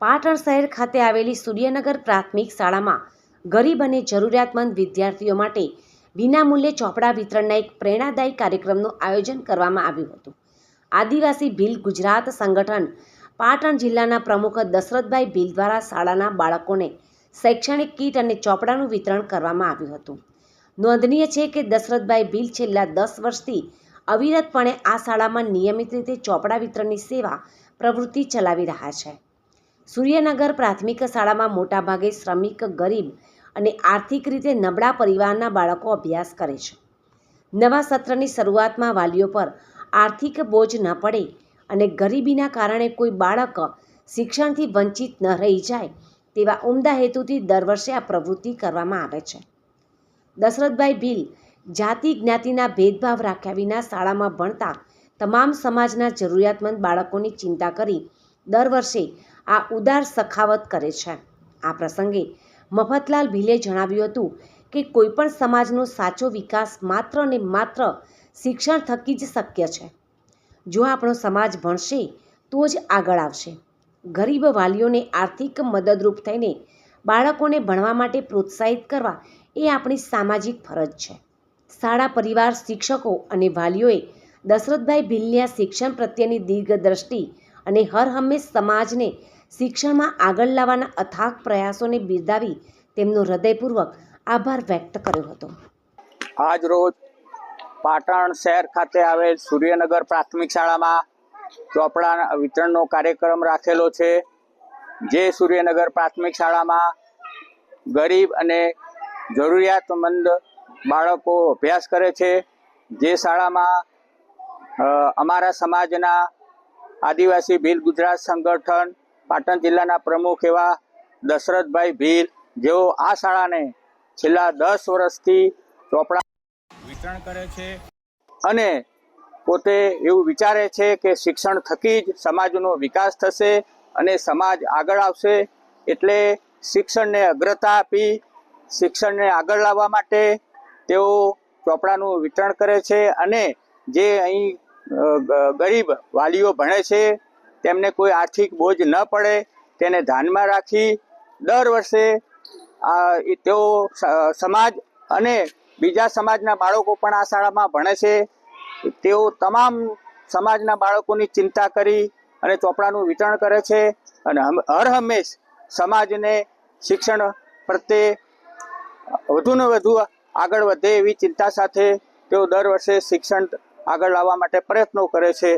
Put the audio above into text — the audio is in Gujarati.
પાટણ શહેર ખાતે આવેલી સૂર્યનગર પ્રાથમિક શાળામાં ગરીબ અને જરૂરિયાતમંદ વિદ્યાર્થીઓ માટે વિનામૂલ્યે ચોપડા વિતરણના એક પ્રેરણાદાયી કાર્યક્રમનું આયોજન કરવામાં આવ્યું હતું. આદિવાસી ભીલ ગુજરાત સંગઠન પાટણ જિલ્લાના પ્રમુખ દશરથભાઈ ભીલ દ્વારા શાળાના બાળકોને શૈક્ષણિક કીટ અને ચોપડાનું વિતરણ કરવામાં આવ્યું હતું. નોંધનીય છે કે દશરથભાઈ ભીલ છેલ્લા 10 વર્ષથી અવિરતપણે આ શાળામાં નિયમિત રીતે ચોપડા વિતરણની સેવા પ્રવૃત્તિ ચલાવી રહ્યા છે. સૂર્યનગર પ્રાથમિક શાળામાં મોટાભાગે શ્રમિક, ગરીબ અને આર્થિક રીતે નબળા પરિવારના બાળકો અભ્યાસ કરે છે. નવા સત્રની શરૂઆતમાં વાલીઓ પર આર્થિક બોજ ન પડે અને ગરીબીના કારણે કોઈ બાળક શિક્ષણથી વંચિત ન રહી જાય તેવા ઉમદા હેતુથી દર વર્ષે આ પ્રવૃત્તિ કરવામાં આવે છે. દશરથભાઈ ભીલ જાતિ જ્ઞાતિના ભેદભાવ રાખ્યા વિના શાળામાં ભણતા તમામ સમાજના જરૂરિયાતમંદ બાળકોની ચિંતા કરી દર વર્ષે આ ઉદાર સખાવત કરે છે. આ પ્રસંગે મફતલાલ ભીલે જણાવ્યું હતું કે કોઈપણ સમાજનો સાચો વિકાસ માત્ર ને માત્ર શિક્ષણ થકી જ શક્ય છે. જો આપણો સમાજ ભણશે તો જ આગળ આવશે. ગરીબ વાલીઓને આર્થિક મદદરૂપ થઈને બાળકોને ભણવા માટે પ્રોત્સાહિત કરવા એ આપણી સામાજિક ફરજ છે. શાળા પરિવાર, શિક્ષકો અને વાલીઓએ દશરથભાઈ ભીલની આ શિક્ષણ પ્રત્યેની દીર્ઘદ્રષ્ટિ અને હર હંમેશ સમાજને શિક્ષણમાં આગળ લાવવાના અથાગ પ્રયાસોને બિરદાવી તેમનો હૃદયપૂર્વક આભાર વ્યક્ત કર્યો હતો. આજ રોજ પાટણ શહેર ખાતે આવેલ સૂર્યનગર પ્રાથમિક શાળામાં ચોપડા વિતરણનો કાર્યક્રમ રાખેલો છે. જે સૂર્યનગર પ્રાથમિક શાળામાં ગરીબ અને જરૂરિયાતમંદ બાળકો અભ્યાસ કરે છે. જે શાળામાં અમારા સમાજના આદિવાસી ભીલ ગુજરાત સંગઠન પાટણ જિલ્લાના પ્રમુખ એવા દશરથભાઈ ભીલ, જેઓ આ શાળાને છેલ્લા 10 વર્ષથી ચોપડા વિતરણ કરે છે અને પોતે એવું વિચારે છે કે શિક્ષણ થકી જ સમાજનો વિકાસ થશે અને સમાજ આગળ આવશે. એટલે શિક્ષણને અગ્રતા આપી શિક્ષણને આગળ લાવવા માટે તેઓ ચોપડાનું વિતરણ કરે છે અને જે અહીં ગરીબ વાલીઓ ભણે છે તેમને કોઈ આર્થિક બોજ ન પડે તેને ધ્યાનમાં રાખી દર વર્ષે તેઓ સમાજ અને બીજા સમાજના બાળકો પણ આ શાળામાં ભણે છે. તેઓ તમામ સમાજના બાળકોની ચિંતા કરી અને ચોપડાનું વિતરણ કરે છે અને હર હંમેશ સમાજને શિક્ષણ પ્રત્યે વધુને વધુ આગળ વધે એવી ચિંતા સાથે તેઓ દર વર્ષે શિક્ષણ આગળ લાવવા માટે પ્રયત્નો કરે છે.